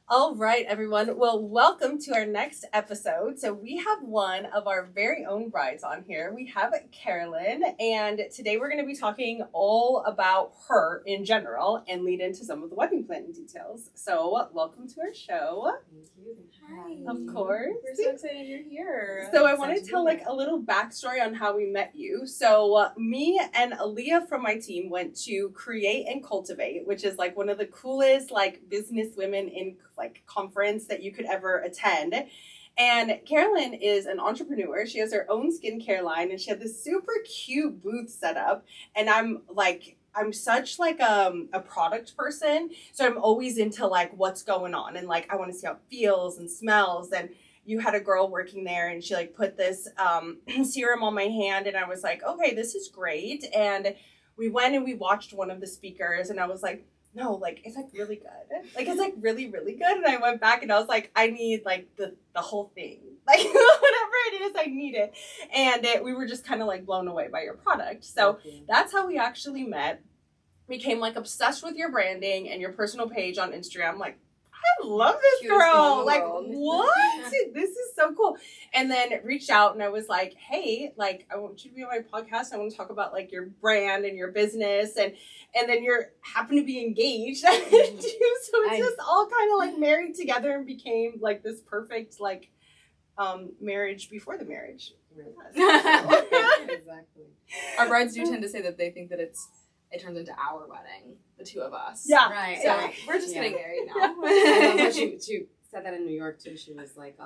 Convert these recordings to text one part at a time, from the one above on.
All right, everyone. Well, welcome to our next episode. So we have one of our very own brides on here. We have Carolyn, and today we're going to be talking all about her in general and lead into some of the wedding planning details. So welcome to our show. Thank you. Hi. Of course. We're so excited you're here. So I want to tell a little backstory on how we met you. So me and Aaliyah from my team went to Create and Cultivate, which is like one of the coolest business women in conference that you could ever attend. And Carolyn is an entrepreneur. She has her own skincare line and she had this super cute booth set up. And I'm such a product person. So I'm always into what's going on and I want to see how it feels and smells. And you had a girl working there and she put this serum on my hand and I was like, okay, this is great. And we went and we watched one of the speakers and I was like, no, it's really good. It's really, really good. And I went back and I was like, I need the whole thing. Whatever it is, I need it. And we were just kind of blown away by your product. So that's how we actually met. Became obsessed with your branding and your personal page on Instagram. I love this girl. What? This is so cool. And then reached out and I was like, hey, I want you to be on my podcast. I want to talk about your brand and your business. And then you happen to be engaged. So it's just all kind of married together and became this perfect marriage before the marriage. Exactly. Our brides do tend to say that they think that it turns into our wedding, the two of us. Yeah. Right. So we're just getting married now. I love she said that in New York too. She was like,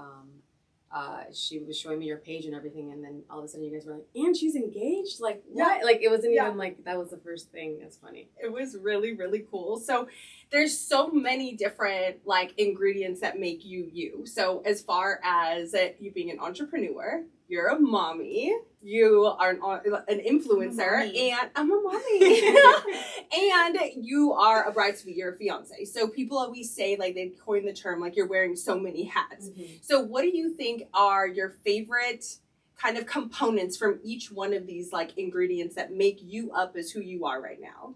she was showing me your page and everything, and then all of a sudden you guys were like, and she's engaged? What? Yeah. It wasn't even that was the first thing. That's funny. It was really, really cool. So there's so many different ingredients that make you you. So as far as you being an entrepreneur, you're a mommy, you are an influencer, and I'm a mommy. And you are a bride-to-be, you're a fiance. So people always say, they coin the term, you're wearing so many hats. Mm-hmm. So what do you think are your favorite kind of components from each one of these ingredients that make you up as who you are right now?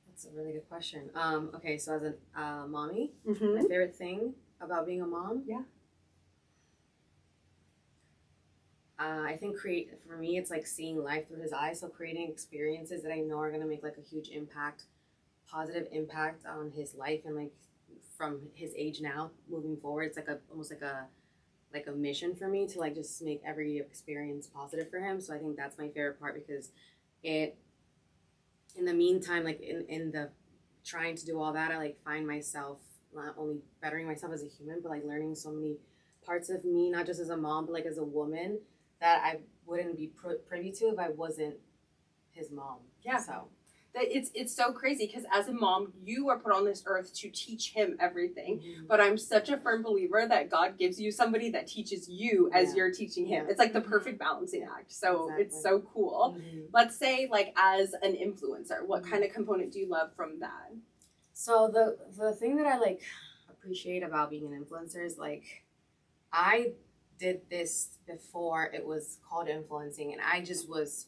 That's a really good question. Okay, so as a mommy, mm-hmm. my favorite thing about being a mom, I think for me, it's seeing life through his eyes. So creating experiences that I know are going to make a huge impact, positive impact on his life. And from his age now moving forward, it's almost like a mission for me to just make every experience positive for him. So I think that's my favorite part because in the meantime, in the trying to do all that, I find myself not only bettering myself as a human, but learning so many parts of me, not just as a mom, but as a woman, that I wouldn't be privy to if I wasn't his mom. Yeah. So it's so crazy because as a mom, you are put on this earth to teach him everything. Mm-hmm. But I'm such a firm believer that God gives you somebody that teaches you as you're teaching him. It's the perfect balancing act. So It's so cool. Mm-hmm. Let's say as an influencer, what kind of component do you love from that? So the thing that I appreciate about being an influencer is I did this before it was called influencing, and I just was,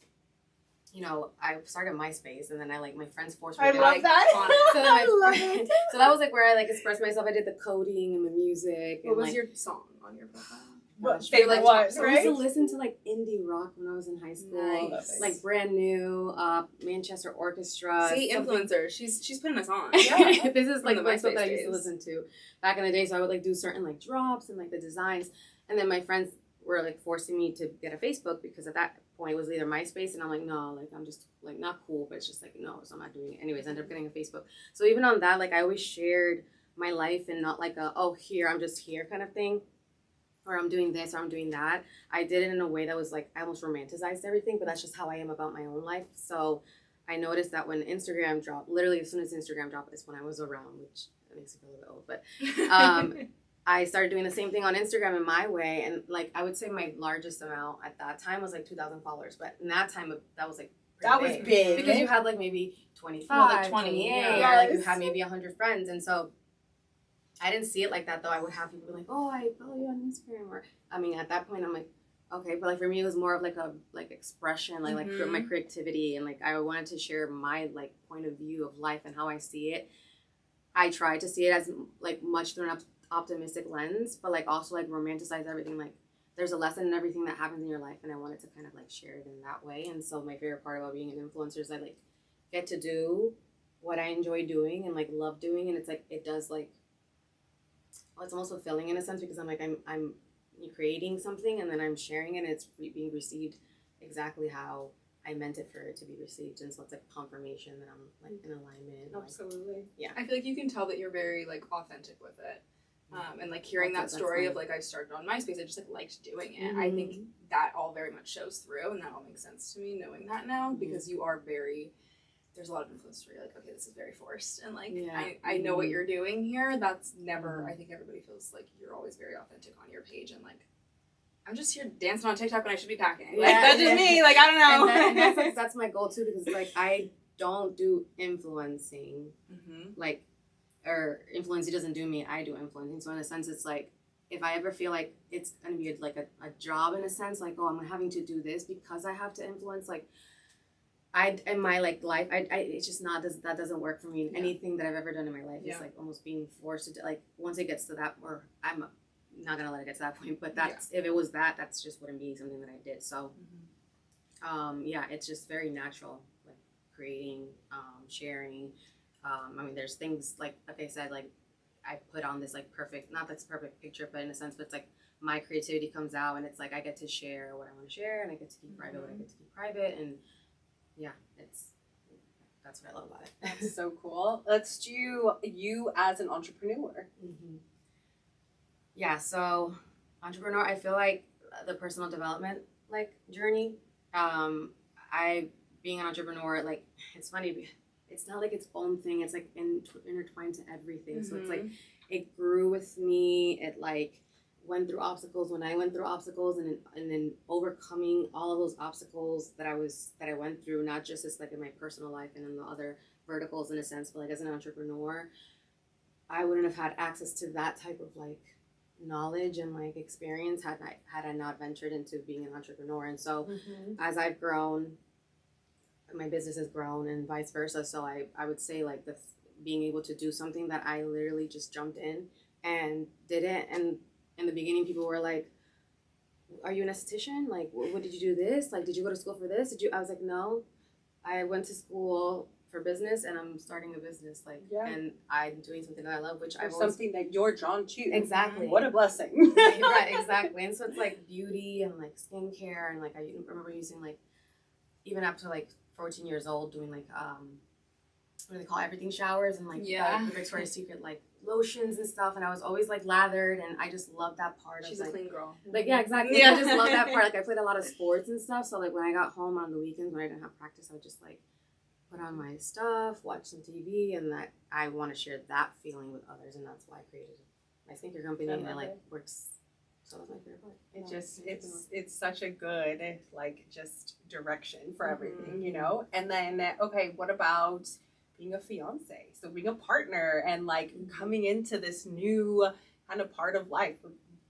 I started MySpace, and then my friends forced me to love that. On it. So I love it. So that was where I expressed myself. I did the coding and the music. What was your song on your profile? What favorite was, right? I used to listen to indie rock when I was in high school. Nice. Brand New, Manchester Orchestra. See, influencer. She's putting us on. Yeah. This is the what I used to listen to back in the day. So I would do certain drops and the designs. And then my friends were forcing me to get a Facebook because at that point it was either MySpace, and I'm no, I'm just not cool, but it's just no, so I'm not doing it. Anyways, I ended up getting a Facebook. So even on that, I always shared my life and not here, I'm just here kind of thing, or I'm doing this or I'm doing that. I did it in a way that was I almost romanticized everything, but that's just how I am about my own life. So I noticed that when Instagram dropped, literally as soon as Instagram dropped is when I was around, which makes me feel a little bit old, but I started doing the same thing on Instagram in my way. And I would say my largest amount at that time was 2,000 followers. But in that time, that was that was big. Because you had maybe 25, 28, or you had maybe 100 friends. And so I didn't see it like that, though. I would have people be oh, I follow you on Instagram. Or, at that point, I'm okay. But for me, it was more of a expression, mm-hmm. my creativity. And I wanted to share my point of view of life and how I see it. I try to see it as like much through an optimistic lens, but like also like romanticize everything. Like there's a lesson in everything that happens in your life, and I wanted to kind of like share it in that way. And so my favorite part about being an influencer is I like get to do what I enjoy doing and like love doing, and it's like it does like it's almost fulfilling in a sense because I'm like I'm creating something and then I'm sharing it and it's being received exactly how I meant it for it to be received, and so it's like confirmation that I'm like in alignment. Absolutely. Like, yeah. I feel like you can tell that you're very like authentic with it. And like hearing that story of like I started on MySpace, I just like liked doing it. I think that all very much shows through, and that all makes sense to me knowing that now because you are very. There's a lot of influence where you're like, okay, this is very forced, and like I know what you're doing here. That's never. I think everybody feels like you're always very authentic on your page, and like I'm just here dancing on TikTok when I should be packing. Like that's just me. Like I don't know. And that's like that's my goal too because like I don't do influencing, like. Or influencing doesn't do me, I do influencing. So in a sense, it's like, if I ever feel like it's going to be like a job in a sense, like, oh, I'm having to do this because I have to influence, like, in my, like, life, it's just not, that doesn't work for me. Anything that I've ever done in my life is, like, almost being forced to, like, once it gets to that, or I'm not going to let it get to that point, but that's, if it was that, that's just wouldn't be something that I did. So, it's just very natural, like, creating, sharing. I mean, there's things like I said, like I put on this like perfect, not that's perfect picture, but in a sense, but it's like my creativity comes out and it's like I get to share what I want to share and I get to keep private what I get to keep private. And that's what I love about it. That's so cool. Let's do you as an entrepreneur. Yeah, so entrepreneur, I feel like the personal development like journey. Being an entrepreneur, like it's funny. It's not like its own thing. It's like intertwined to everything. So it's like it grew with me. It like went through obstacles when I went through obstacles, and then overcoming all of those obstacles that I went through. Not just as like in my personal life and in the other verticals in a sense, but like as an entrepreneur, I wouldn't have had access to that type of like knowledge and like experience had I not ventured into being an entrepreneur. And so as I've grown, my business has grown and vice versa. So I would say like being able to do something that I literally just jumped in and did it. And in the beginning, people were like, are you an esthetician? Like, what did you do this? Like, did you go to school for this? I was like, no, I went to school for business and I'm starting a business. Like, and I'm doing something that I love, which I've always... something that you're drawn to. Exactly. What a blessing. Right, exactly. And so it's like beauty and like skincare. And like, I remember using like, even up to like 14 years old doing like what do they call everything showers and like the Victoria's Secret like lotions and stuff, and I was always like lathered, and I just loved that part. She's of, a like, clean girl. Like I just love that part. Like I played a lot of sports and stuff, so like when I got home on the weekends when I didn't have practice, I would just like put on my stuff, watch some TV, and that I want to share that feeling with others, and that's why I created my skincare company, and it like works. So that's my favorite part. It just it's such a good like just direction for everything, you know. And then what about being a fiance? So being a partner and like coming into this new kind of part of life,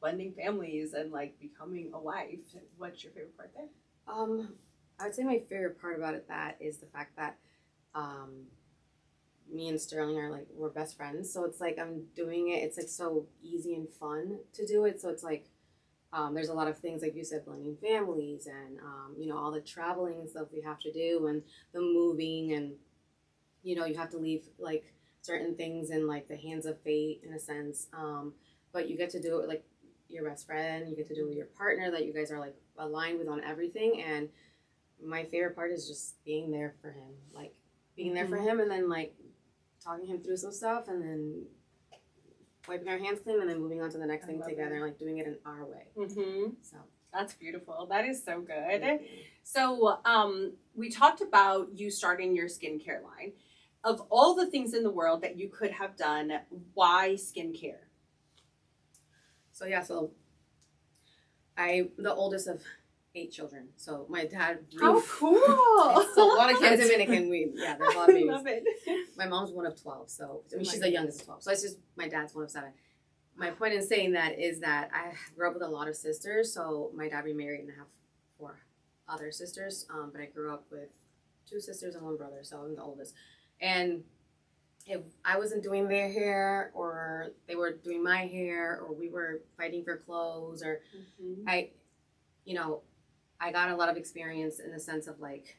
blending families and like becoming a wife. What's your favorite part there? I would say my favorite part about it is the fact that me and Sterling are like we're best friends. So it's like I'm doing it. It's like so easy and fun to do it. So it's like there's a lot of things like you said, blending families and you know all the traveling and stuff we have to do and the moving and you know you have to leave like certain things in like the hands of fate in a sense. But you get to do it with like your best friend. You get to do it with your partner that you guys are like aligned with on everything. And my favorite part is just being there for him, like being there for him, and then like talking him through some stuff, and then wiping our hands clean, and then moving on to the next thing together, and like doing it in our way. So that's beautiful. That is so good. So we talked about you starting your skincare line. Of all the things in the world that you could have done, why skincare? So I'm the oldest of 8 children. So my dad. How cool! So a lot of kids. Dominican. There's a lot of babies. I love it. My mom's one of 12. So I mean, she's the youngest of 12. So it's just my dad's one of 7. My point in saying that is that I grew up with a lot of sisters. So my dad remarried and I have 4 other sisters. But I grew up with 2 sisters and 1 brother. So I'm the oldest. And if I wasn't doing their hair or they were doing my hair or we were fighting for clothes or I, you know, I got a lot of experience in the sense of like,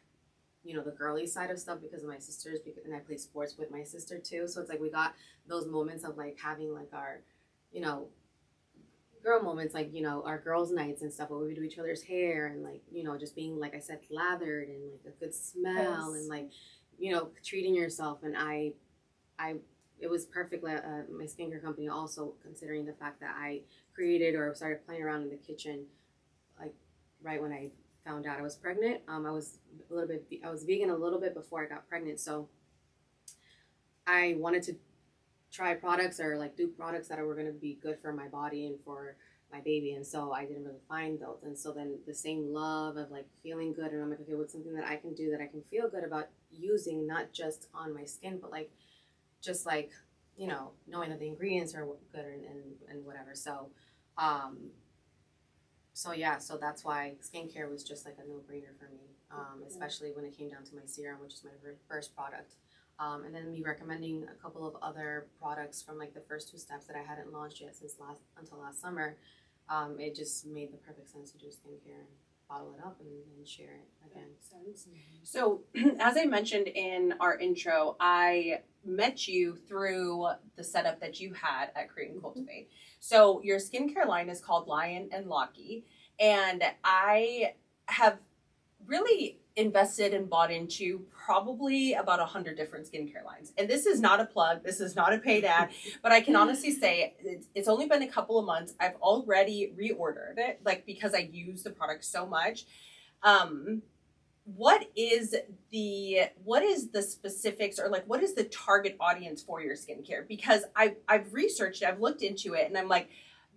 you know, the girly side of stuff because of my sisters, and I play sports with my sister too. So it's like we got those moments of like having like our, you know, girl moments, like, you know, our girls' nights and stuff where we do each other's hair and like, you know, just being, like I said, lathered and like a good smell and like, you know, treating yourself. And it was perfect. My skincare company also, considering the fact that I created or started playing around in the kitchen, like right when I found out I was pregnant. I was vegan a little bit before I got pregnant, so I wanted to try products or like do products that were going to be good for my body and for my baby, and so I didn't really find those. And so then the same love of like feeling good, and I'm like, okay, what's something that I can do that I can feel good about using, not just on my skin, but like just like, you know, knowing that the ingredients are good and whatever. So so that's why skincare was just like a no-brainer for me, especially when it came down to my serum, which is my first product. And then me recommending a couple of other products from like the first two steps that I hadn't launched yet until last summer. It just made the perfect sense to do skincare and bottle it up and share it again. So as I mentioned in our intro, I met you through the setup that you had at Create and Cultivate. So your skincare line is called Lion and Locky, and I have really invested and bought into probably about 100 different skincare lines. And this is not a plug, this is not a paid ad, but I can honestly say it's only been a couple of months. I've already reordered it, like because I use the product so much. What is the specifics, or like what is the target audience for your skincare? Because I've researched it, I've looked into it, and I'm like,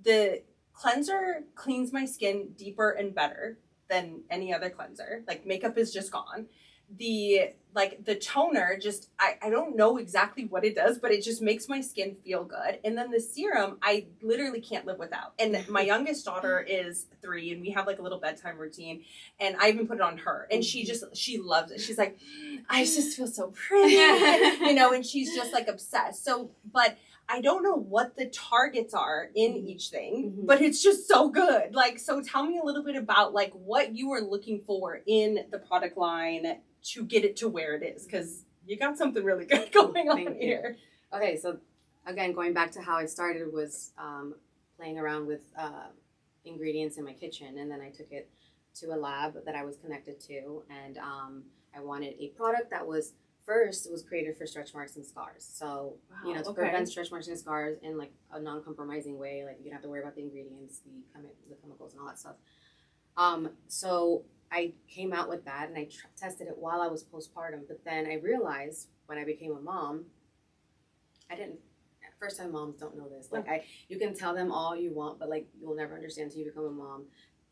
the cleanser cleans my skin deeper and better than any other cleanser. Like makeup is just gone. The toner, just I don't know exactly what it does, but it just makes my skin feel good. And then the serum, I literally can't live without. And my youngest daughter is 3, and we have like a little bedtime routine, and I even put it on her, and she loves it. She's like, I just feel so pretty, you know, and she's just like obsessed. So, but I don't know what the targets are in each thing, but it's just so good. Like, so tell me a little bit about like what you were looking for in the product line to get it to where it is, because you got something really good going on here. Okay, so again, going back to how I started was playing around with ingredients in my kitchen, and then I took it to a lab that I was connected to, and I wanted a product that was first, it was created for stretch marks and scars. So, you know, to prevent stretch marks and scars in like a non-compromising way, like you don't have to worry about the ingredients, the chemicals and all that stuff. So I came out with that, and I tested it while I was postpartum. But then I realized when I became a mom, first time moms don't know this. Like you can tell them all you want, but like you'll never understand until you become a mom.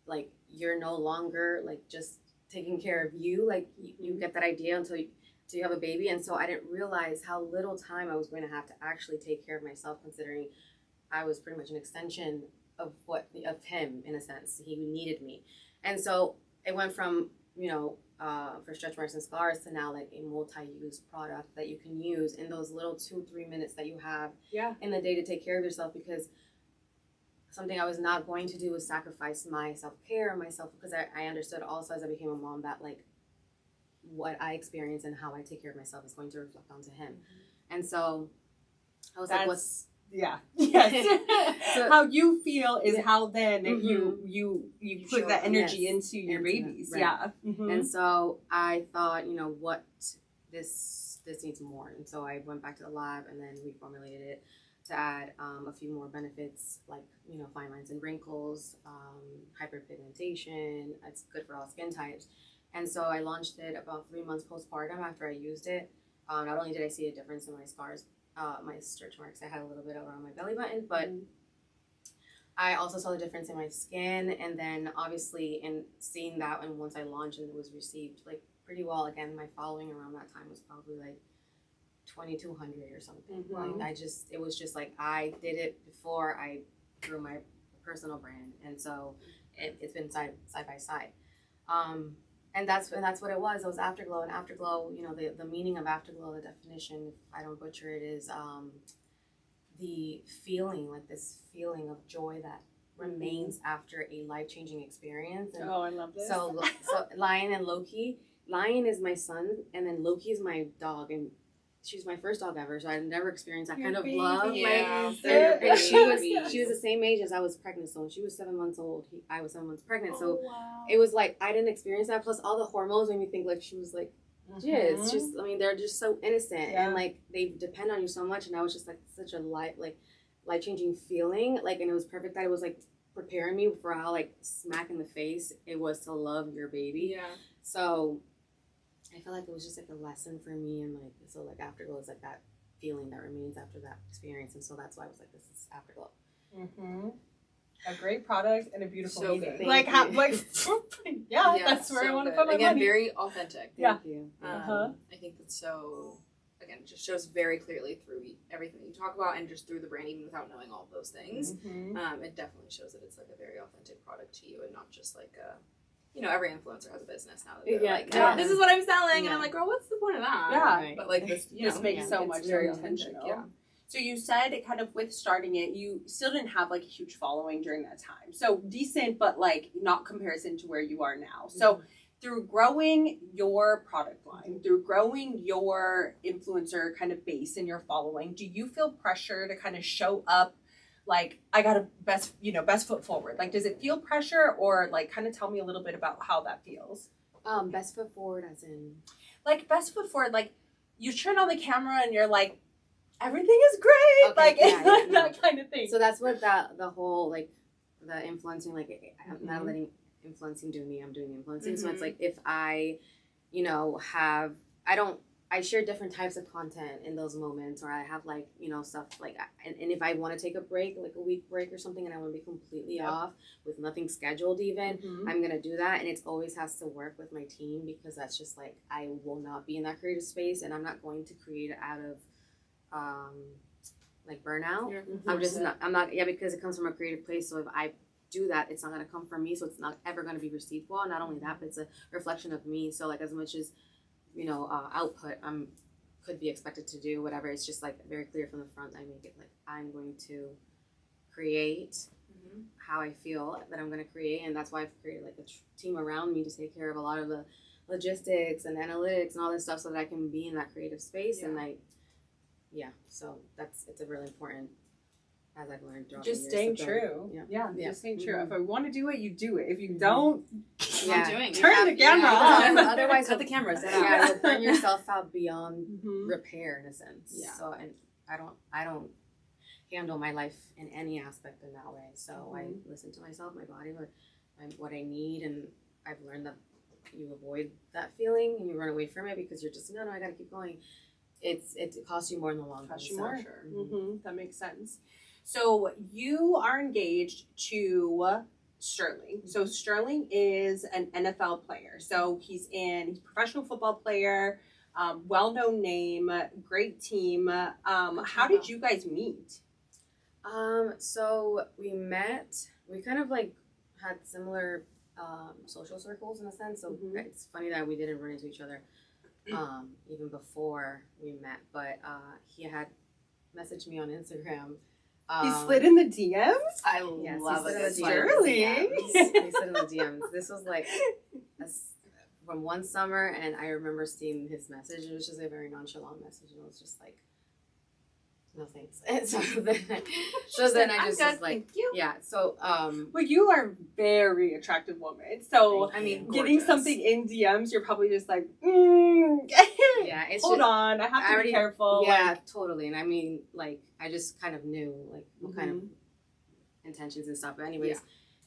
Like you're no longer like just taking care of you. Like you get that idea until you have a baby. And so I didn't realize how little time I was going to have to actually take care of myself, considering I was pretty much an extension of him in a sense. He needed me. And so it went from, you know, for stretch marks and scars to now like a multi-use product that you can use in those little 2-3 minutes that you have in the day to take care of yourself. Because something I was not going to do was sacrifice my self-care and myself, because I understood also as I became a mom that like what I experience and how I take care of myself is going to reflect onto him. And so I was like, what's so how you feel is how then you put that energy into your babies. Right. And so I thought, you know what, this needs more. And so I went back to the lab and then reformulated it to add a few more benefits, like, you know, fine lines and wrinkles, hyperpigmentation. It's good for all skin types. And so I launched it about 3 months postpartum after I used it. Not only did I see a difference in my scars, my stretch marks, I had a little bit around my belly button, but I also saw the difference in my skin. And then obviously in seeing that, and once I launched and it was received like pretty well, again, my following around that time was probably like 2,200 or something. Like it was just like I did it before I grew my personal brand. And so it's been side by side. And that's what it was. It was Afterglow. And Afterglow, you know, the meaning of Afterglow, the definition, if I don't butcher it, is the feeling, like this feeling of joy that remains after a life-changing experience. And I love this. So Lion and Loki. Lion is my son, and then Loki is my dog, and she's my first dog ever, so I've never experienced that kind of love. Yeah. And she was the same age as I was pregnant, so when she was 7 months old, I was 7 months pregnant. So it was like I didn't experience that. Plus, all the hormones made me think like she was like, it's just, I mean, they're just so innocent and like they depend on you so much. And I was just like such a life-changing feeling. Like, and it was perfect that it was like preparing me for how like smack in the face it was to love your baby. Yeah. So I feel like it was just like a lesson for me, and like so like Afterglow is like that feeling that remains after that experience, and so that's why I was like, this is Afterglow. A great product and a beautiful So meaning. good. Like that's where I want to put my Again, money. very authentic. Thank you. I think that's so. Again, it just shows very clearly through everything that you talk about, and just through the brand, even without knowing all of those things. It definitely shows that it's like a very authentic product to you, and not just like a. You know, every influencer has a business now. That they're like, this is what I'm selling, and I'm like, girl, what's the point of that? Yeah, but like this, this makes so much very sense. authentic. Yeah. So you said kind of with starting it, you still didn't have like a huge following during that time. So decent, but like not comparison to where you are now. So through growing your product line, through growing your influencer kind of base and your following, do you feel pressure to kind of show up like I got a best foot forward? Like, does it feel pressure, or like kind of tell me a little bit about how that feels? Best foot forward as in like best foot forward, like you turn on the camera and you're like, everything is great, that kind of thing. So that's what the whole like the influencing, like I'm not letting influencing do me, I'm doing influencing. So it's like if I, I share different types of content in those moments, or I have like, stuff like, and if I want to take a break, like a week break or something, and I want to be completely off with nothing scheduled even, I'm going to do that. And it always has to work with my team, because that's just like, I will not be in that creative space, and I'm not going to create out of, like burnout. Because it comes from a creative place. So if I do that, it's not going to come from me. So it's not ever going to be received well. Not only that, but it's a reflection of me. So like as much as, output could be expected to do whatever, it's just like very clear from the front. I make it like I'm going to create how I feel that I'm going to create, and that's why I've created like a team around me to take care of a lot of the logistics and analytics and all this stuff, so that I can be in that creative space. And like so it's a really important, as I've learned throughout just the years, staying true. Just staying true. If I want to do it, you do it. If you don't, turn the camera off. Otherwise, cut the cameras out. Yeah, you'll burn yourself out beyond repair in a sense. Yeah. So, and I don't handle my life in any aspect in that way. So I listen to myself, my body, what I need, and I've learned that you avoid that feeling and you run away from it because you're just no, I got to keep going. It costs you more in the long run. Costs you more. Sure. That makes sense. So you are engaged to Sterling. So Sterling is an NFL player. So he's a professional football player, well-known name, great team. How did you guys meet? So we kind of like had similar social circles in a sense. So it's funny that we didn't run into each other even before we met, but he had messaged me on Instagram. He slid in the DMs? I love it. Sterling. He slid in the DMs. This was like from one summer, and I remember seeing his message. It was just a very nonchalant message, and it was just like, no thanks. And so then I just was like, yeah. So well, you are a very attractive woman. So I mean, getting something in DMs, you're probably just like, it's hold on, I have to be careful. Yeah, totally. And I mean, like, I just kind of knew like what kind of intentions and stuff. But anyways,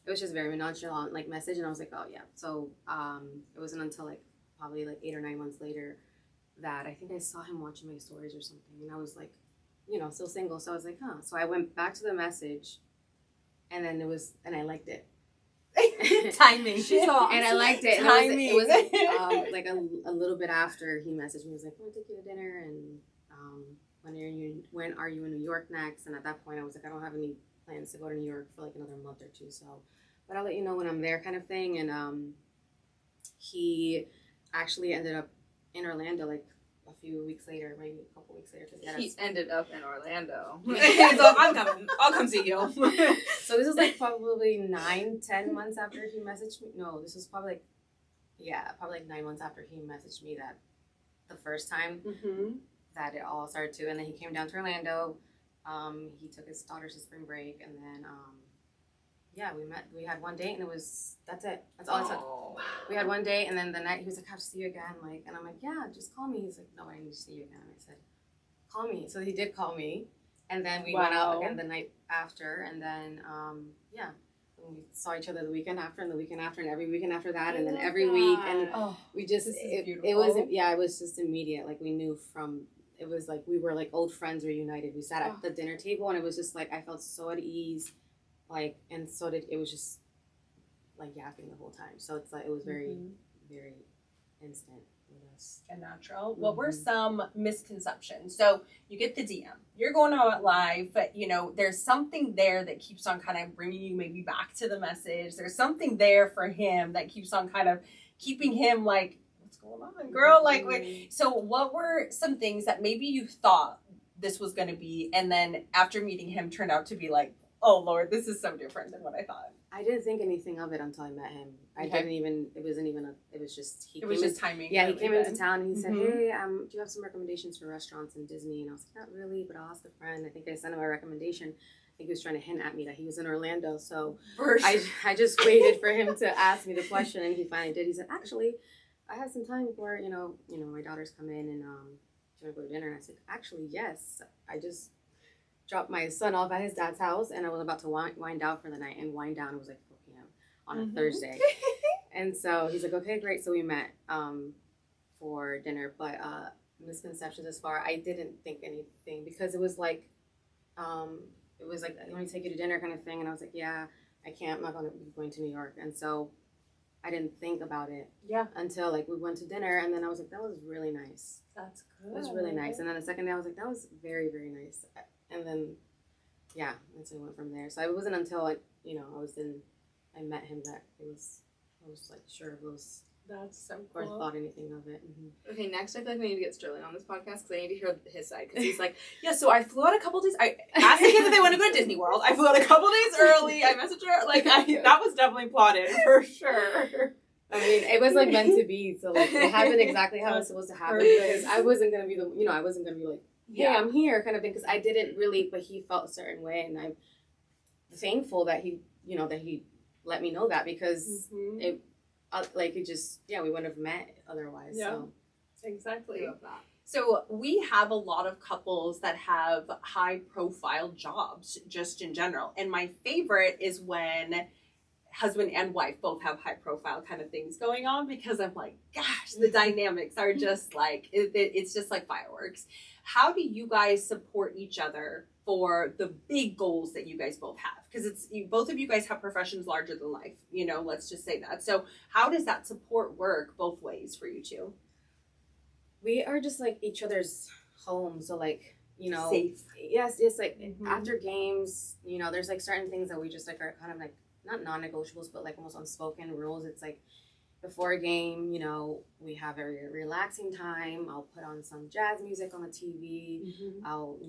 it was just very nonchalant like message, and I was like, oh yeah. So it wasn't until like probably like 8 or 9 months later that I think I saw him watching my stories or something, and I was like, still single. So I was like, huh. So I went back to the message, and then and I liked it. Timing. And I liked it. Timing. It was like a little bit after he messaged me. He was like, I want to take you to dinner, and when are you in New York next? And at that point I was like, I don't have any plans to go to New York for like another month or two. So, but I'll let you know when I'm there, kind of thing. And he actually ended up in Orlando like a few weeks later, maybe a couple weeks later. He ended up in Orlando. He's like, I'm coming. I'll come see you. So this was like probably 9-10 months after he messaged me. No, this was probably like 9 months after he messaged me that the first time that it all started to. And then he came down to Orlando. He took his daughter to spring break, and then we met. We had one date, and that's it. That's all it took. We had one date, and then the night he was like, "I have to see you again." Like, and I'm like, "Yeah, just call me." He's like, "No, I need to see you again." And I said, "Call me." So he did call me, and then we went out again the night after, and then we saw each other the weekend after, and the weekend after, and every weekend after that, and then every week, and we just it was just immediate. Like we knew from. It was like we were like old friends reunited. We sat at the dinner table, and it was just like I felt so at ease, like, and so did it was just like yapping the whole time. So it's like it was very, very instant with us and natural. What were some misconceptions? So you get the DM, you're going out live, but there's something there that keeps on kind of bringing you maybe back to the message. There's something there for him that keeps on kind of keeping him like, going on, girl? Like, wait. So what were some things that maybe you thought this was going to be, and then after meeting him turned out to be like, oh Lord, this is so different than what I thought? I didn't think anything of it until I met him. It was just timing. Yeah, he came into town and he said, hey, do you have some recommendations for restaurants in Disney? And I was like, not really, but I'll ask a friend. I think I sent him a recommendation. I think he was trying to hint at me that he was in Orlando. So I just waited for him to ask me the question, and he finally did. He said, actually, I have some time before, my daughters come in, and do you want to go to dinner? And I said, actually, yes. I just dropped my son off at his dad's house, and I was about to wind down for the night, and wind down, it was like 4 p.m. on a Thursday. And so he's like, okay, great. So we met for dinner, but misconceptions as far, I didn't think anything, because it was like, let me take you to dinner kind of thing. And I was like, yeah, I can't, I'm not going to be going to New York. And so I didn't think about it until like we went to dinner, and then I was like, that was really nice. That's good. It was really nice. And then the second day I was like, that was very, very nice. And then, and so I went from there. So it wasn't until I met him that I was like sure it was. That's so cool. Or thought anything of it. Okay, next I feel like we need to get Sterling on this podcast because I need to hear his side. Because he's like, yeah, so I flew out a couple days. I asked the kids if they want to go to Disney World. I flew out a couple days early. I messaged her. Like, that was definitely plotted for sure. I mean, it was like meant to be. So like, it happened exactly how it was supposed to happen. Because I wasn't gonna be I wasn't gonna be like, hey, I'm here kind of thing. Because I didn't really, but he felt a certain way, and I'm thankful that he let me know that, because it. We wouldn't have met otherwise. Yeah, so. Exactly. So we have a lot of couples that have high profile jobs just in general. And my favorite is when husband and wife both have high profile kind of things going on, because I'm like, gosh, the dynamics are just like, it's just like fireworks. How do you guys support each other for the big goals that you guys both have? Because both of you guys have professions larger than life, let's just say that. So how does that support work both ways for you two? We are just like each other's home. So like, safe. Yes, it's like after games, there's like certain things that we just like are kind of like not non-negotiables, but like almost unspoken rules. It's like before a game, we have a relaxing time. I'll put on some jazz music on the TV. I'll,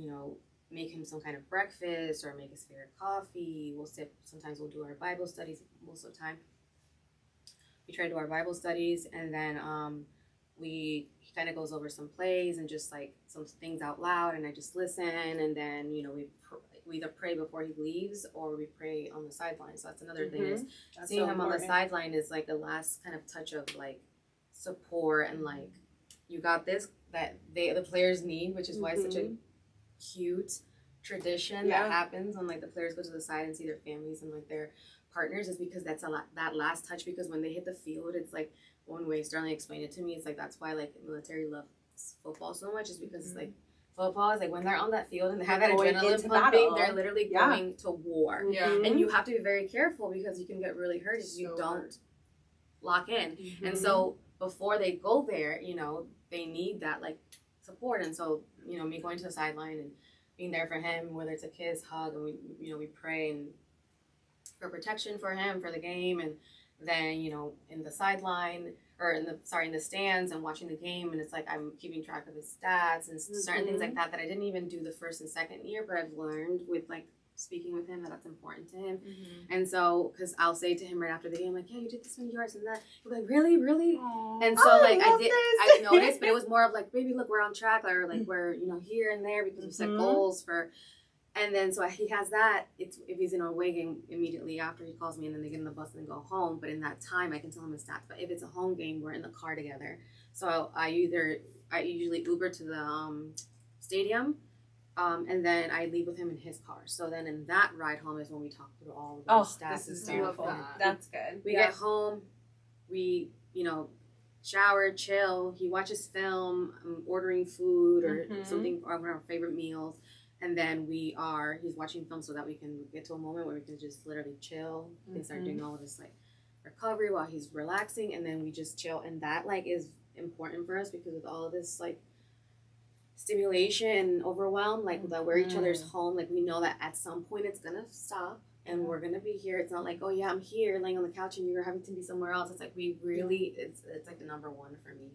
make him some kind of breakfast or make his favorite coffee. Sometimes we'll do our Bible studies. Most of the time we try to do our Bible studies, and then he kind of goes over some plays and just like some things out loud, and I just listen, and then we either pray before he leaves or we pray on the sideline. So that's another thing, is seeing him on the sideline is like the last kind of touch of like support, and like you got this, that the players need, which is why it's such a cute tradition that happens when like the players go to the side and see their families and like their partners, is because that's that last touch. Because when they hit the field, it's like one way Sterling explained it to me, it's like that's why like military loves football so much, is because it's like football is like when they're on that field and they have that adrenaline pumping, they're literally going to war. And you have to be very careful, because you can get really hurt if you don't lock in. And so before they go there, they need that like support. And so me going to the sideline and being there for him, whether it's a kiss, hug, and we pray and for protection for him for the game, and then in the sideline or in the stands and watching the game, and it's like I'm keeping track of his stats and certain things like that I didn't even do the first and second year, but I've learned with like speaking with him that's important to him. And so because I'll say to him right after the game, like, yeah, you did this many yards and that. He'll be like, really? Aww. And so like I noticed, but it was more of like, baby, look, we're on track, or like we're, you know, here and there because we set goals for. And then so he has that. It's if he's in a away game, immediately after he calls me, and then they get in the bus and go home. But in that time, I can tell him his stats. But if it's a home game, we're in the car together. So I usually Uber to the stadium. And then I leave with him in his car. So then in that ride home is when we talk through all of the stats. This is and beautiful. stuff. That's good. We get home, we, you know, shower, chill. He watches film, I'm ordering food or something, or one of our favorite meals. And then he's watching film so that we can get to a moment where we can just literally chill and start doing all of this like recovery while he's relaxing. And then we just chill. And that like is important for us because with all of this like stimulation and overwhelm, like that we're each other's home, like we know that at some point it's gonna stop and we're gonna be here. It's not like, oh yeah, I'm here laying on the couch and you're having to be somewhere else. It's like we really it's like the number one for me.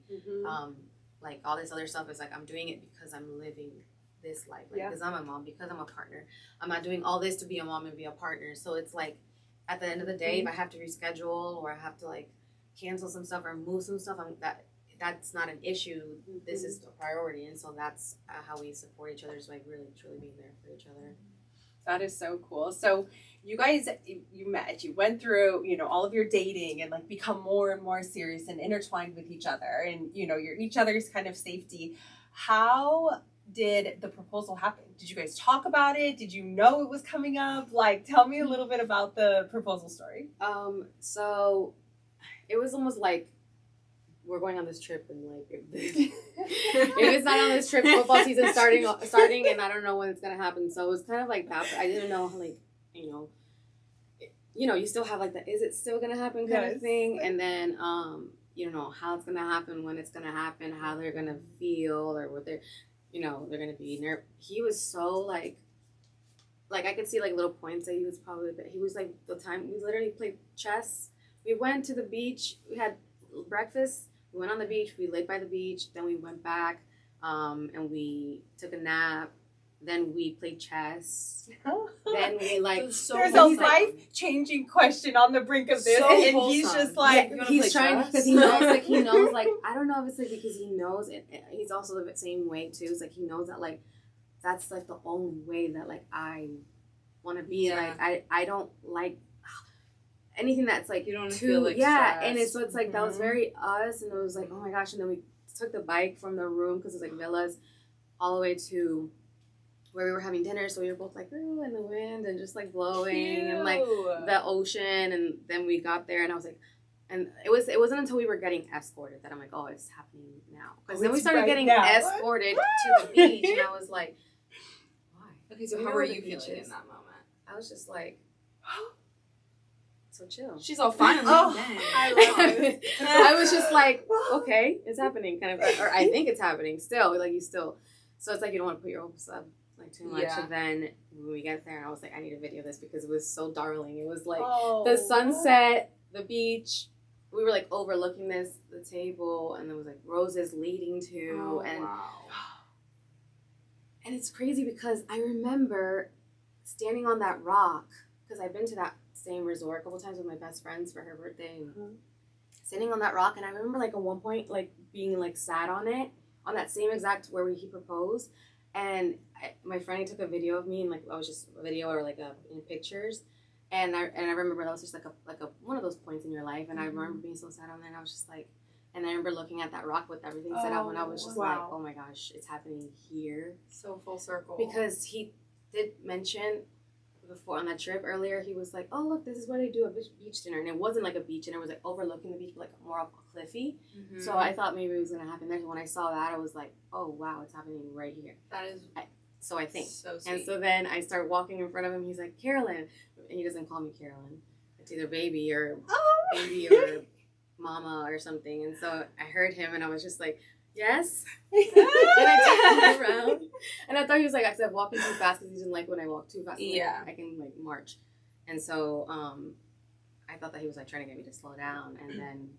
Like all this other stuff is like I'm doing it because I'm living this life, like because I'm a mom, because I'm a partner. I'm not doing all this to be a mom and be a partner. So it's like at the end of the day, if I have to reschedule or I have to like cancel some stuff or move some stuff, that's not an issue. This is a priority, and so that's how we support each other. So like really truly being there for each other. That is so cool. So you guys, you met, you went through, you know, all of your dating and like become more and more serious and intertwined with each other, and you know, you're each other's kind of safety. How did the proposal happen? Did you guys talk about it? Did you know it was coming up? Like, tell me a little bit about the proposal story. So it was almost like we're going on this trip, and like if it's not on this trip, football season starting, and I don't know when it's gonna happen. So it was kind of like that. But I didn't know, like, you know, you still have like the is it still gonna happen kind of thing, and then you don't know how it's gonna happen, when it's gonna happen, how they're gonna feel, or what they're, you know, they're gonna be nervous. He was so like I could see like little points that he was probably, but he was like the time we literally played chess. We went to the beach. We had breakfast. We went on the beach. We laid by the beach. Then we went back, and we took a nap. Then we played chess. Then we like there's a life-changing question on the brink of this, and he's just like he's trying because he knows like I don't know if it's like because he knows it. He's also the same way too. It's like he knows that like that's like the only way that like I want to be. Like I don't like anything that's like you don't feel like stressed. And it's so it's like that was very us, and it was like, oh my gosh. And then we took the bike from the room because it's like villas all the way to where we were having dinner, so we were both like, ooh, in the wind and just like blowing and like the ocean. And then we got there, and I was like, and it wasn't until we were getting escorted that I'm like, oh, it's happening now. Because then we started getting escorted to the beach, and I was like, why? Okay, so how were you feeling in that moment? I was just like, so chill. She's all fine. I love it. I was just like, okay, it's happening, kind of, or I think it's happening still. Like you still, so it's like you don't want to put your hopes up like too much. And then when we get there, I was like, I need to video this because it was so darling. It was like the sunset, the beach. We were like overlooking the table, and there was like roses leading to, and it's crazy because I remember standing on that rock because I've been to that same resort a couple times with my best friends for her birthday, standing on that rock, and I remember like at one point like being like sat on it on that same exact where he proposed, and my friend took a video of me, and like I was just a video or like in pictures, and I remember that was just like a one of those points in your life, and I remember being so sad on there, and I was just like, and I remember looking at that rock with everything set out, and I was just like, oh my gosh, it's happening here, so full circle, because he did mention before on that trip earlier, he was like, oh look, this is where they do a beach dinner, and it wasn't like a beach, and it was like overlooking the beach, but like more of a cliffy. So I thought maybe it was gonna happen there. So when I saw that, I was like, oh wow, it's happening right here. That is so I think so sweet. And so then I start walking in front of him. He's like, Carolyn, and he doesn't call me Carolyn. It's either baby or mama or something. And so I heard him, and I was just like, yes. And I turned around, and I thought he was like, I said walking too fast because he didn't like when I walk too fast. I can like march, and so I thought that he was like trying to get me to slow down, and then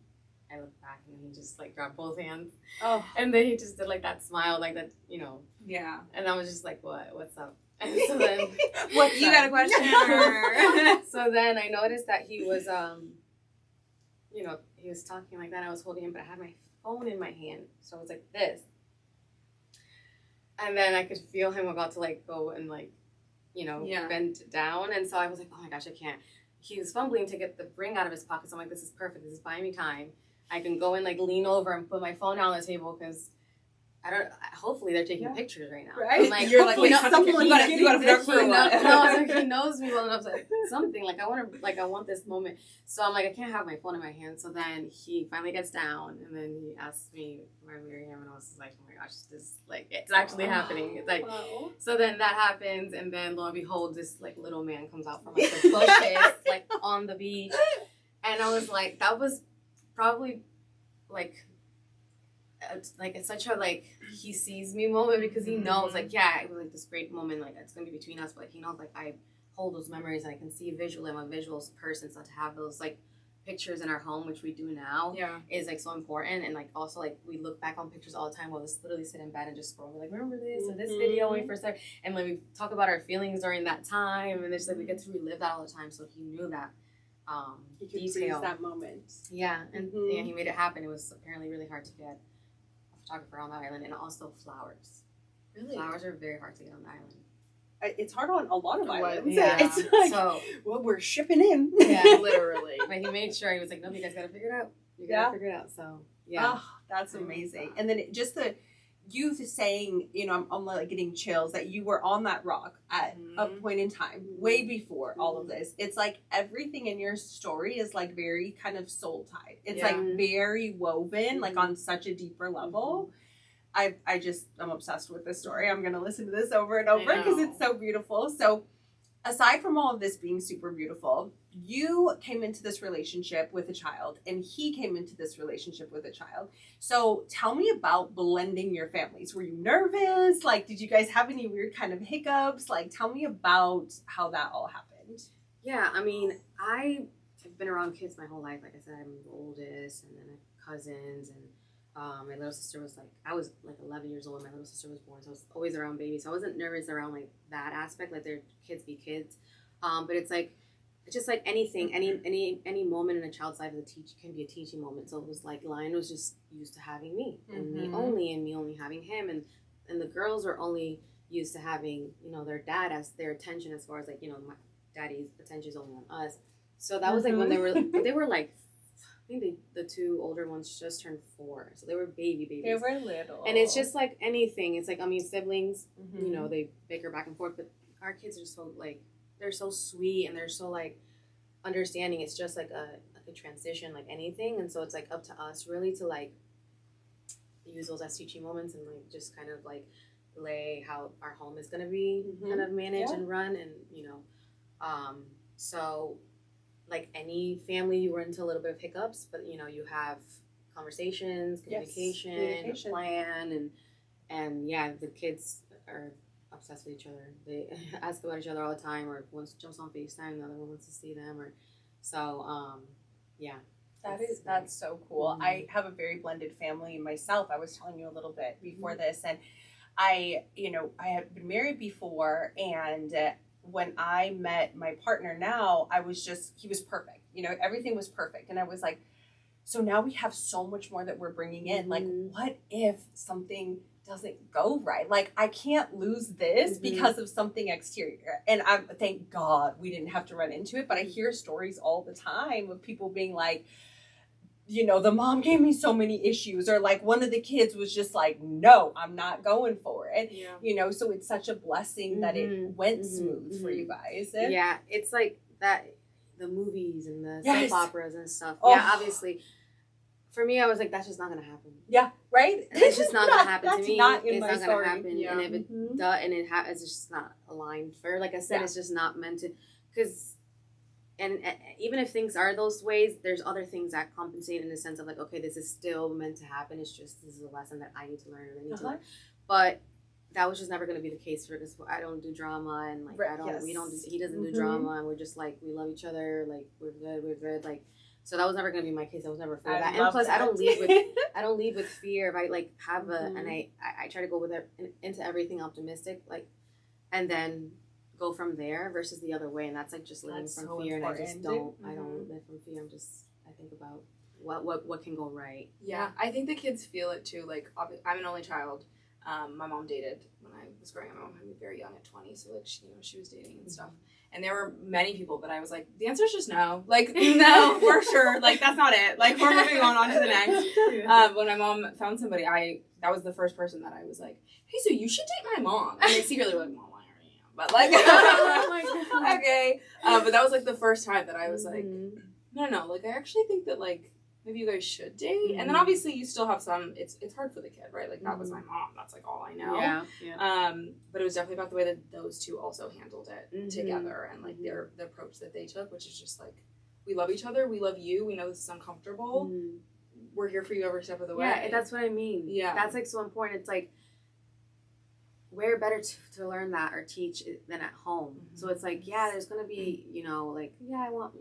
I looked back and he just like grabbed both hands. Oh. And then he just did like that smile, like that, Yeah. And I was just like, what's up? And so then, what, you got a question? Or? So then I noticed that he was, he was talking like that. I was holding him, but I had my phone in my hand. So I was like this. And then I could feel him about to like go and like, bend down. And so I was like, oh my gosh, I can't. He was fumbling to get the ring out of his pocket. So I'm like, this is perfect. This is buying me time. I can go and like lean over and put my phone down on the table because hopefully they're taking pictures right now. Right? I'm like, You're like, someone you gotta flirt for a while. No, he knows me well enough to something. Like I want this moment. So I'm like, I can't have my phone in my hand. So then he finally gets down and then he asks me if I marry him, and I was just like, oh my gosh, this like it's actually happening. It's like so then that happens, and then lo and behold, this like little man comes out from like the bushes, like on the beach, and I was like, that was probably like it's such a like he sees me moment because he knows like it was like this great moment, like it's gonna be between us, but like, he knows like I hold those memories and I can see visually. I'm a visual person, so to have those like pictures in our home, which we do now, is like so important. And like also like we look back on pictures all the time. We'll just literally sit in bed and just scroll. We're like, remember this or this video when we first started, and like we talk about our feelings during that time, and it's like we get to relive that all the time. So he knew that he could detail, that moment. And he made it happen. It was apparently really hard to get a photographer on the island, and also flowers. Really, flowers are very hard to get on the island. It's hard on a lot of islands. Yeah. It's like, so, well, we're shipping in. Yeah, literally. But he made sure, he was like, no, you guys gotta figure it out. You gotta figure it out. So, yeah. Oh, that's amazing. And then just the youth saying, I'm like getting chills that you were on that rock at a point in time, way before all of this. It's like everything in your story is like very kind of soul tied. It's like very woven, like on such a deeper level. I'm obsessed with this story. I'm going to listen to this over and over because it's so beautiful. So aside from all of this being super beautiful, you came into this relationship with a child and he came into this relationship with a child. So tell me about blending your families. Were you nervous? Like, did you guys have any weird kind of hiccups? Like, tell me about how that all happened. Yeah, I mean, I have been around kids my whole life. Like I said, I'm the oldest, and then I have cousins, and my little sister was like, I was like 11 years old when my little sister was born, so I was always around babies. So I wasn't nervous around like that aspect, like their kids be kids. But it's just like anything, any moment in a child's life can be a teaching moment. So it was like Lion was just used to having me and me only having him, and the girls were only used to having their dad as their attention, as far as like my daddy's attention is only on us. So that was like when they were like, I think the two older ones just turned 4, so they were babies. They were little, and it's just like anything. It's like siblings, they bicker back and forth, but our kids are so like they're so sweet and they're so like understanding. It's just like a transition, like anything, and so it's like up to us really to like use those as teaching moments and like just kind of like lay how our home is gonna be kind of managed and run, and so. Like any family, you run into a little bit of hiccups, but you have conversations, communication, a plan, and the kids are obsessed with each other. They ask about each other all the time, or one jumps on FaceTime, the other one wants to see them, or so. That's so cool. I have a very blended family myself. I was telling you a little bit before this, and I had been married before, and when I met my partner now, he was perfect. Everything was perfect. And I was like, so now we have so much more that we're bringing in. Like, what if something doesn't go right? Like, I can't lose this because of something exterior. And thank God we didn't have to run into it. But I hear stories all the time of people being like, the mom gave me so many issues, or like one of the kids was just like, no, I'm not going for it. Yeah. So it's such a blessing that it went smooth for you guys. Yeah, it's like that, the movies and the soap operas and stuff. Oh. Yeah, obviously. For me, I was like, that's just not going to happen. Yeah, right? It's just not going to happen to me. It's not going to happen. Yeah. And if it does, and it's just not aligned for, like I said, it's just not meant to, because... And even if things are those ways, there's other things that compensate in the sense of like, okay, this is still meant to happen. It's just, this is a lesson that I need to learn or they need to learn. But that was just never going to be the case for this. I don't do drama, and like, he doesn't do drama, and we're just like, we love each other. Like, we're good. Like, So that was never going to be my case. I was never afraid of I that. And love plus, that. I don't lead with fear. If I like have Mhm. and I try to go with it into everything optimistic, like, and then go from there versus the other way. And that's like just living That's from so fear. And I just important. I don't live from fear. I think about what can go right. Yeah, I think the kids feel it too. Like, I'm an only child. My mom dated when I was growing up. My mom had me very young at 20, so like she was dating and stuff. And there were many people, but I was like, the answer is just no. Like, no, for sure. Like, that's not it. Like, we're moving on to the next. When my mom found somebody, that was the first person that I was like, hey, so you should date my mom. And they secretly were like, Mom, I already am. But like, Oh my God. okay. But that was like the first time that I was like, no. Like, I actually think that like maybe you guys should date. And then obviously you still have some. It's hard for the kid, right? Like that was my mom. That's like all I know. Yeah. But it was definitely about the way that those two also handled it together and like the approach that they took, which is just like, we love each other, we love you, we know this is uncomfortable. We're here for you every step of the way. Yeah, that's what I mean. Yeah, that's like so important. It's like, where better to learn that or teach than at home. So it's like, yeah, there's gonna be, like, yeah, I want,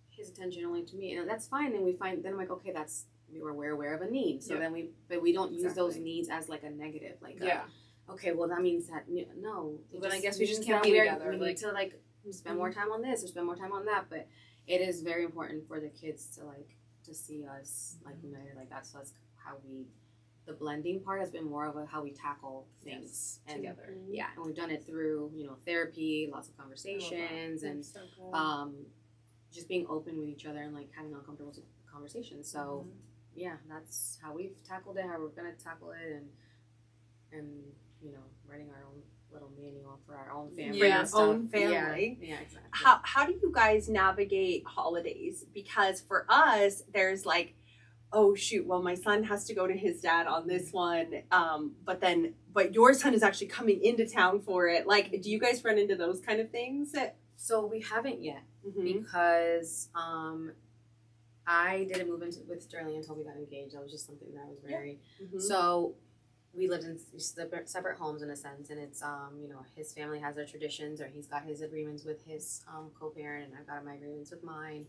his attention only to me, and that's fine. And then I'm like, okay, we're aware of a need. So then we don't use those needs as like a negative, like okay, well that means that no. Well, then I guess we just can't be together. We need to like spend more time on this or spend more time on that. But it is very important for the kids to see us like united. Like that's how the blending part has been more of how we tackle things together. Yeah, and we've done it through therapy, lots of conversations, and so just being open with each other and like having uncomfortable conversations. So yeah, that's how we've tackled it, how we're gonna tackle it, and writing our own little manual for our own family. For your and stuff. own family. Yeah, exactly. How do you guys navigate holidays? Because for us, there's like, oh shoot, well my son has to go to his dad on this one, but your son is actually coming into town for it. Like, do you guys run into those kind of things? So we haven't yet because I didn't move into with Sterling until we got engaged. That was just something that was very so we lived in separate homes in a sense, and it's his family has their traditions, or he's got his agreements with his co-parent, and I've got my agreements with mine.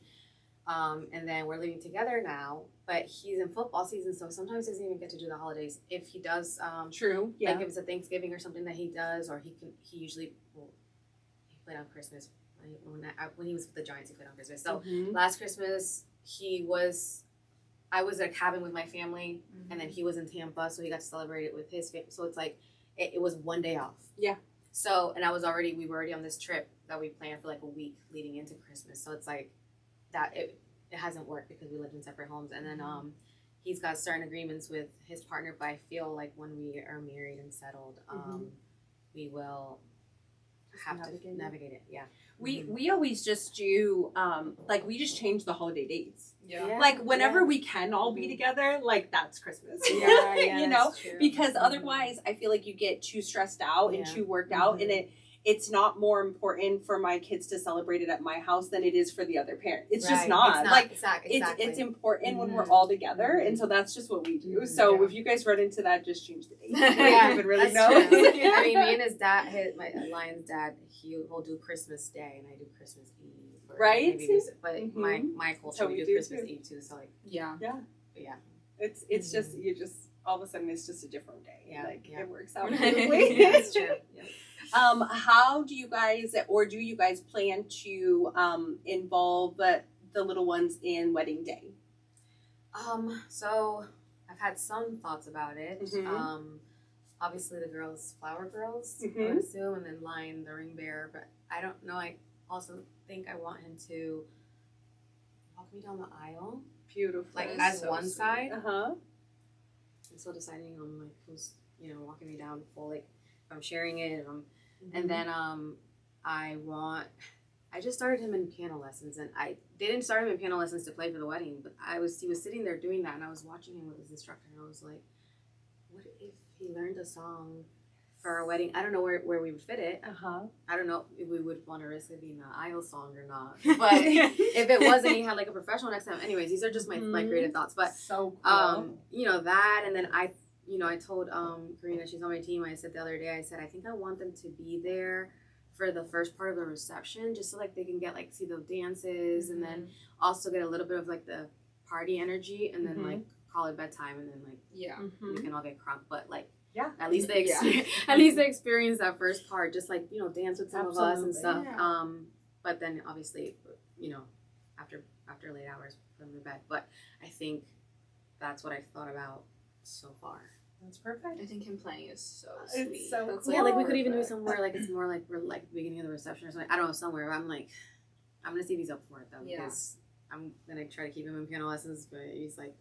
And then we're living together now, but he's in football season, so sometimes he doesn't even get to do the holidays. If he does, true, yeah. Like if it's a Thanksgiving or something that he does, or he usually he played on Christmas when he was with the Giants. He played on Christmas. So last Christmas I was at a cabin with my family, and then he was in Tampa, so he got to celebrate it with his family. So it's like it was one day off. Yeah. So and we were already on this trip that we planned for like a week leading into Christmas. So it's like that it hasn't worked because we lived in separate homes, and then he's got certain agreements with his partner, but I feel like when we are married and settled, we will have to navigate it. Yeah. We always just do we just change the holiday dates. Yeah. Like whenever we can all be together, like that's Christmas. Yeah, because otherwise I feel like you get too stressed out and too worked out, and it's not more important for my kids to celebrate it at my house than it is for the other parent. It's just not. Exactly. It's important when we're all together, and so that's just what we do. So if you guys run into that, just change the date. Yeah, you would really that's know. true. I mean, me and his dad, my Lion's dad, he'll do Christmas Day, and I do Christmas Eve. Right? But my culture, So we do Christmas Eve too. So like yeah. It's just all of a sudden it's just a different day. Yeah, it works out beautifully. That's true. Yeah. How do you guys plan to involve the little ones in wedding day? So I've had some thoughts about it. Obviously the flower girls, I would assume, and then Lion, the ring bearer, but I don't know. I also think I want him to walk me down the aisle. Beautiful. Like as so one sweet. side. Uh-huh. I'm still deciding on like who's, walking me down full, like if I'm sharing it, and then I just started him in piano lessons, and they didn't start him in piano lessons to play for the wedding, but he was sitting there doing that, and I was watching him with his instructor, and I was like, what if he learned a song for our wedding? I don't know where we would fit it. I don't know if we would want to risk it being an aisle song or not, but if it wasn't, he had like a professional next time. Anyways, these are just my creative thoughts, but so cool. That, and then I told Karina, she's on my team, I said the other day, I said I think I want them to be there for the first part of the reception, just so like they can get like see the dances and then also get a little bit of like the party energy, and then like call it bedtime, and then like we can all get crunk, but like at least they at least they experience that first part, just like, you know, dance with some of us and stuff. But then obviously, you know, after late hours from the bed. But I think that's what I've thought about so far. That's perfect. I think him playing is so sweet. It's so That's cool. Yeah, like we could even do it somewhere like it's more like we're like the beginning of the reception or something. I don't know, somewhere. But I'm like, I'm gonna see if he's up for it though, because I'm gonna try to keep him in piano lessons, but he's like,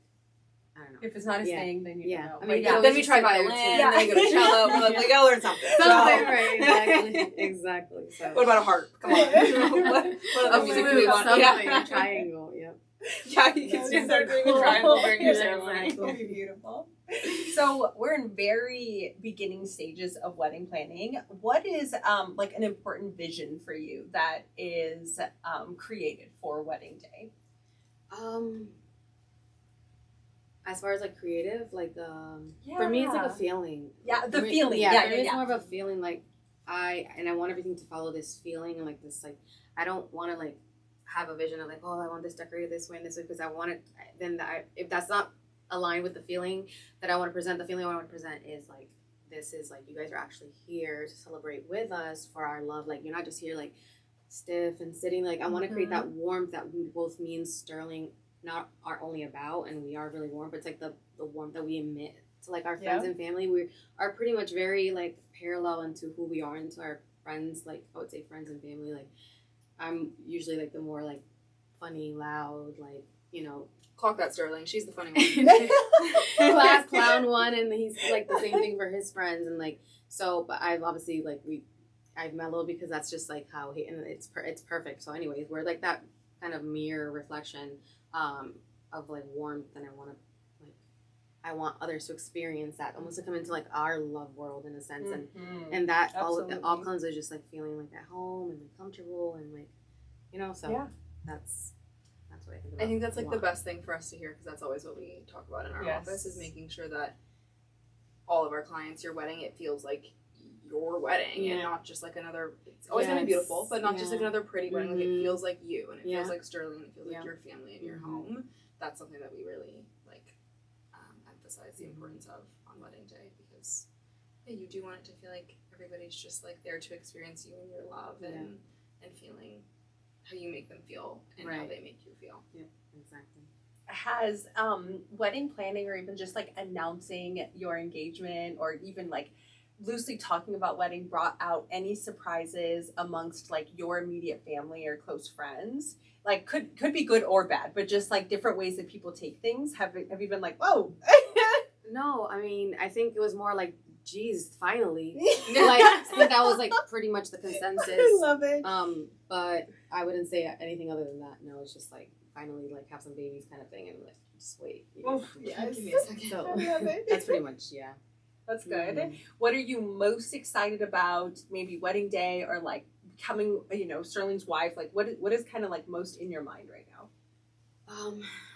I don't know. If it's not his thing, then you know. I mean, then we try violin, then we go to cello. We're like, we gotta learn something. Right, exactly. So. What about a harp? Come on. what other music do we want? Something, triangle, Yeah, you can start doing a triangle during your ceremony. That would be beautiful. So we're in very beginning stages of wedding planning. What is like an important vision for you that is created for wedding day? As far as like creative, like for me it's like a feeling. Yeah, the for me, feeling. For me it's more of a feeling, like I want everything to follow this feeling, and like this, like I don't want to like have a vision of like, oh, I want this decorated this way and this way, because I want it. Then if that's not aligned with the feeling that I want to present, the feeling I want to present is like, this is like, you guys are actually here to celebrate with us for our love. Like, you're not just here like stiff and sitting. Like, I want to create that warmth that we both, me and Sterling, are only about, and we are really warm, but it's like the warmth that we emit to like our friends and family. We are pretty much very like parallel into who we are, into our friends, like I would say friends and family. Like, I'm usually like the more like funny, loud, like, you know, clock that, Sterling. She's the funny one. class clown one, and he's like the same thing for his friends, and like so. But I've obviously like I've mellowed because that's just like how he, and it's perfect. So anyways, we're like that kind of mirror reflection of like warmth, and I want others to experience that, almost to come into like our love world in a sense, and that all comes with just like feeling like at home and like comfortable and like, you know, so that's what I think about. I think that's like the best thing for us to hear, because that's always what we talk about in our office, is making sure that all of our clients, your wedding, it feels like your wedding and not just like another, it's always gonna be beautiful, but not just like another pretty wedding. Like, it feels like you, and it feels like Sterling, and it feels like your family and your home. That's something that we really like emphasize the importance of on wedding day, because you do want it to feel like everybody's just like there to experience you and your love and feeling how you make them feel and how they make you feel. Yeah, exactly. Has wedding planning, or even just like announcing your engagement, or even like loosely talking about wedding, brought out any surprises amongst like your immediate family or close friends? Like, could be good or bad, but just like different ways that people take things. Have you been like, whoa? No, I mean, I think it was more like, geez, finally. Like, I think that was like pretty much the consensus. I love it. But I wouldn't say anything other than that. No, it's just like finally like have some babies kind of thing, and like just wait. You know? Yes. Give me a second. So I love it. that's pretty much That's good. What are you most excited about? Maybe wedding day, or like becoming, you know, Sterling's wife. Like, what is kind of like most in your mind right now?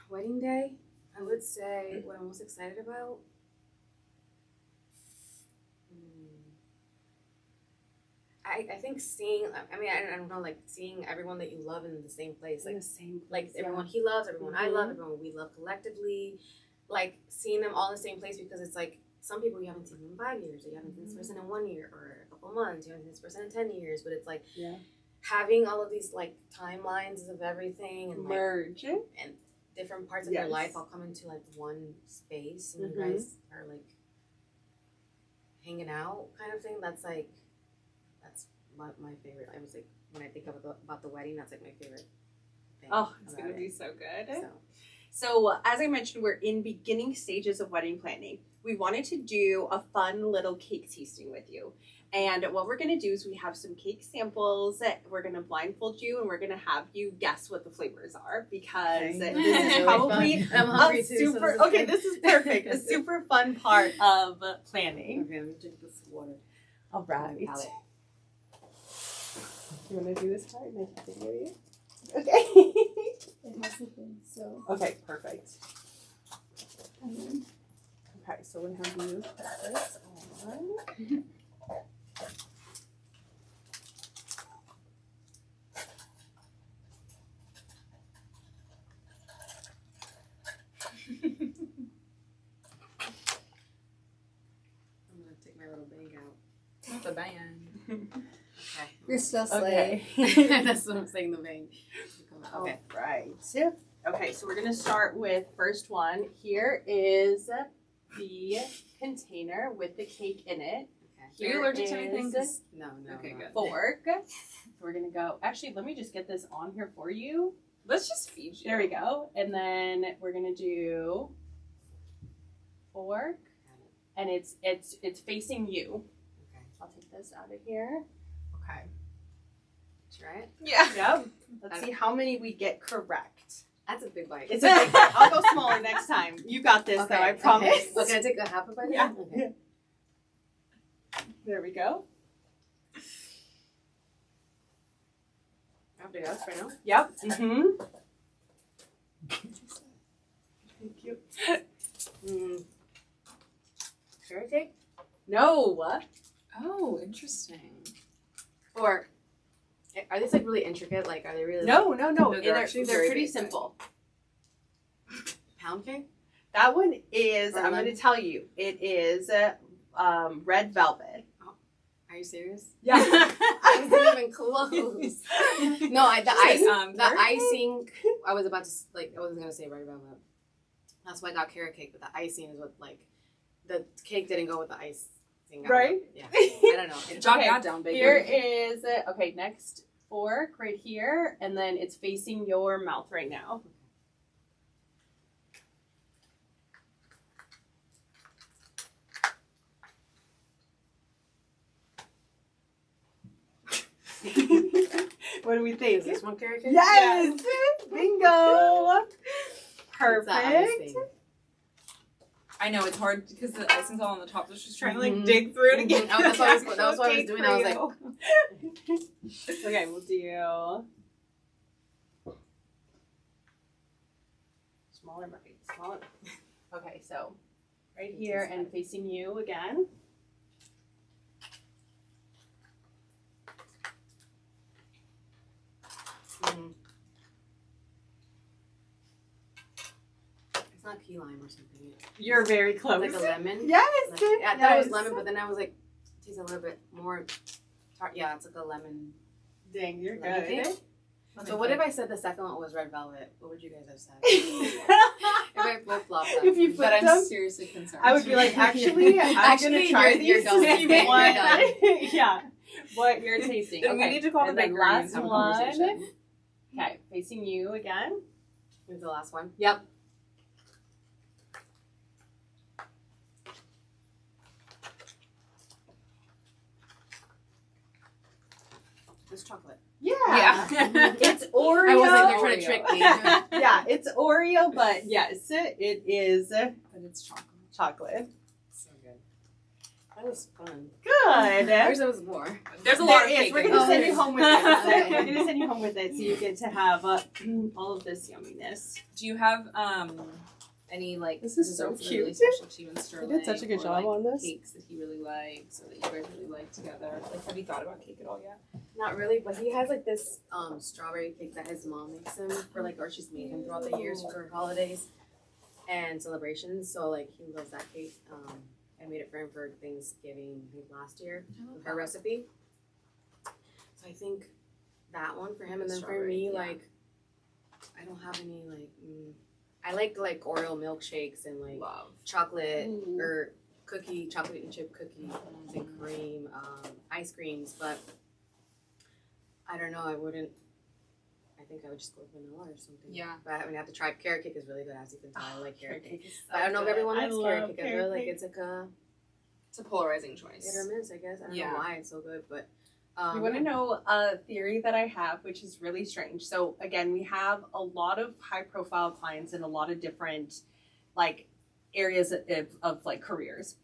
Wedding day, I would say what I'm most excited about. I think seeing, I mean, I don't know, like seeing everyone that you love in the same place, like in the same place, like everyone he loves, everyone I love, everyone we love collectively, like seeing them all in the same place, because it's like some people you haven't seen in 5 years, or you haven't seen this person in 1 year or a couple months, you haven't seen this person in 10 years, but it's like having all of these like timelines of everything and like, merge and different parts of your life all come into like one space, and you guys are like hanging out kind of thing. That's like, that's my favorite. I was like, when I think about the wedding, that's like my favorite thing. Oh, it's gonna be so good. So So as I mentioned, we're in beginning stages of wedding planning. We wanted to do a fun little cake tasting with you. And what we're going to do is we have some cake samples. We're going to blindfold you, and we're going to have you guess what the flavors are, because this is probably I'm hungry too, super, so this is perfect. A super fun part of planning. okay, let me drink this water. All right. You want to do this part? And I can video you? Okay. It has a thing, so. Okay, perfect. And then, Okay, so we're going to have you put this on. the band. Okay. You're still slay. Okay. That's what I'm saying, the vein. Okay. All right. Okay, so we're gonna start with first one. Here is the container with the cake in it. Are you Here allergic to anything? is No. Okay, good. fork. So we're gonna go. Actually, let me just get this on here for you. Let's just feed you. There we go. And then we're gonna do fork, and it's facing you. Okay. I'll take this out of here. Okay. Try it. Yeah. Yep. Let's see how many we get correct. That's a big bite. It's a big bite. I'll go smaller next time. You got this, though. I promise. Okay. Well, can I take a half a bite? Yeah. Okay. There we go. I have to go right now. Yep. Mm-hmm. Thank you. Carrot cake? No. Oh, interesting. Or are these like really intricate? Like, are they really No. they're They're actually they're very pretty basic. simple. like pound cake? That one is, Or I'm going to lemon? tell you, it is red velvet. Are you serious? Yeah. I wasn't even close. No, the She's ice, like, the carrot cake? icing. I was about to I wasn't gonna say right about that. That's why I got carrot cake, but the icing is what the cake didn't go with the icing. Right? Yeah. I don't know. Jot Okay, that down, baby. Here is, okay, next fork right here, and then it's facing your mouth right now. What do we think? Is this one carrot cake? Yes! Bingo! It's that ice Perfect. thing. I know it's hard because the icing's all on the top. So she's trying to like Mhm. dig through it again. Mhm. Oh, that's what I was doing. I was like, okay, we'll do smaller, right? Smaller. Okay, so right here and facing you again. mhm. It's not key lime or something. You're very close. Like a lemon. Yes. Like, I thought it was yes. lemon, but then I was like, it tastes a little bit more tart. Yeah, it's like a lemon. Dang, you're Lemon good. cake? So what if I said the second one was red velvet? What would you guys have said? If I flip flop that. If you But flip I'm them, seriously concerned. I would be like, actually, I'm Actually, gonna try you're these done. to see Okay, what, you're done. yeah, what you're tasting. Then we Okay, need to call the and then bakery and last have a one. conversation. Okay, facing you again. Who's the last one? Yep. It's chocolate. Yeah. Yeah. It's Oreo. I wasn't. They're trying to trick me. Yeah, it's Oreo, but yes, it is But it's chocolate. chocolate. So good. That was fun. Good. I wish there was more. There's a lot of There is. cake. We're in gonna there. send you home with it. Okay. We're gonna send you home with it, so you get to have all of this yumminess. Do you have any like This is so desserts that are really cute. special to you and Sterling? You did such a good or, job like, on this. Cakes that he really likes, or that you guys really like together. Like, have you thought about cake at all yet? Not really, but he has like this strawberry cake that his mom makes him for like, or she's made him throughout the years for holidays and celebrations. So like he loves that cake. I made it for him for Thanksgiving I think last year with her recipe. So I think that one for him, and then for Strawberry, me, yeah. like I don't have any like. I like Oreo milkshakes and like Love. chocolate Ooh. or chocolate and chip cookies and cream, ice creams, but I don't know, I think I would just go with vanilla or something. Yeah. But I have to try. Carrot cake is really good, as you can tell. I like carrot cake. is so But I don't know if good. everyone I likes love carrot cake. I feel like cake. it's like a It's a polarizing choice. hit or miss, I guess. I don't Yeah. know why it's so good, but You want to know a theory that I have, which is really strange. So again, we have a lot of high-profile clients in a lot of different, like, areas of like careers.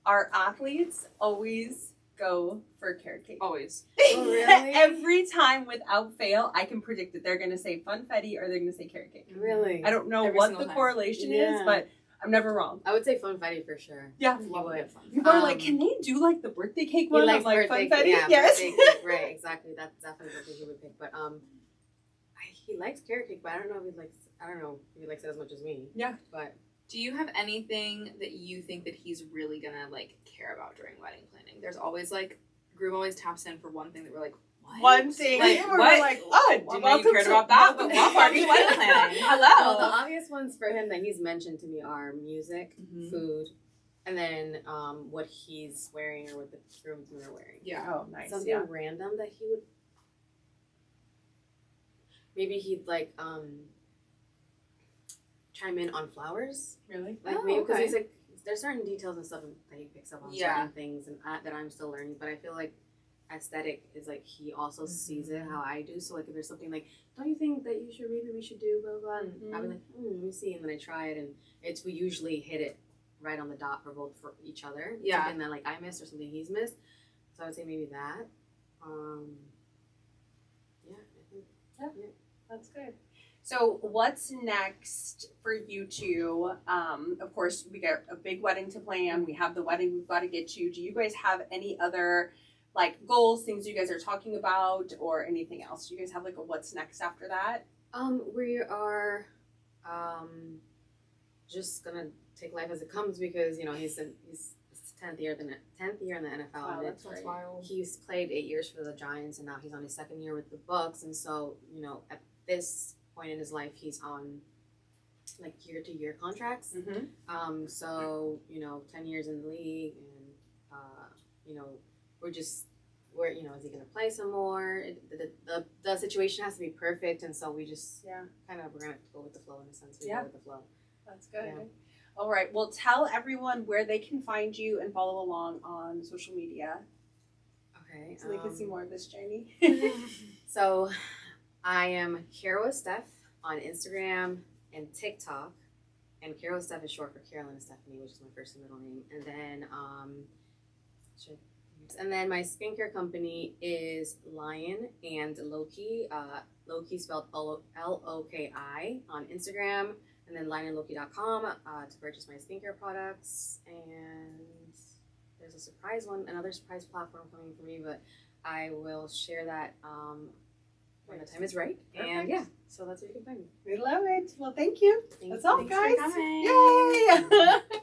Our athletes always go for carrot cake. Always. Oh, really? Every time, without fail, I can predict that they're going to say funfetti or they're going to say carrot cake. Really? I don't know Every what single the time. correlation Yeah. is, but I'm never wrong. I would say funfetti for sure. Yeah. You Love would. it. People are like, Um, can they do like the birthday cake He one? likes I'm like, birthday funfetti? cake. Yeah, Yes. birthday cake. Right, exactly. That's definitely what he would pick. But he likes carrot cake, but I don't know if he likes it as much as me. Yeah. But Do you have anything that you think that he's really gonna like care about during wedding planning? There's always like Groom always taps in for one thing that we're like, what? One thing. Like, we're what? like, oh, Didn't know you welcome cared to- about that, but welcome what to party wedding planning? Well, the Hello. obvious ones for him that he's mentioned to me are music, food, and then what he's wearing or what the groomsmen are wearing. Yeah. Oh, nice. Something Yeah. random that he would. Maybe he'd like chime in on flowers. Really? Like Oh, maybe because okay. he's like there's certain details and stuff that he picks up on Yeah. certain things and that I'm still learning. But I feel like aesthetic is like he also sees it how I do. So like if there's something like, don't you think that we should do blah blah blah? And I'll be like, let me see, and then I try it, and we usually hit it right on the dot for both for each other. Yeah. Something that like I missed or something he's missed. So I would say maybe that. Yeah, I think. That's good. So what's next for you two? Of course, we got a big wedding to plan. We have the wedding we've got to get to. Do you guys have any other like goals, things you guys are talking about, or anything else? Do you guys have like a what's next after that? We are just gonna take life as it comes because he's 10th year in the NFL. Wow, and that's great. wild. He's played 8 years for the Giants, and now he's on his 2nd year with the Bucks. And so at this point in his life, he's on like year-to-year contracts. Mm-hmm. So 10 years in the league, and we're is he gonna play some more? The situation has to be perfect, and so we just we're gonna go with the flow in a sense. We go with the flow. That's good. Yeah. All right. Well, tell everyone where they can find you and follow along on social media Okay. so they can see more of this journey. So I am Carolyn Steph on Instagram and TikTok, and Carolyn Steph is short for Carolyn Estephany, which is my first and middle name. And then my skincare company is Lion and Loki. Loki spelled Loki on Instagram, and then lionandloki.com to purchase my skincare products. And there's another surprise platform coming for me, but I will share that when the time is right. Perfect. And so that's where you can find me. We love it. Well, thank you. Thank That's you. all, Thanks guys. for coming. Yay!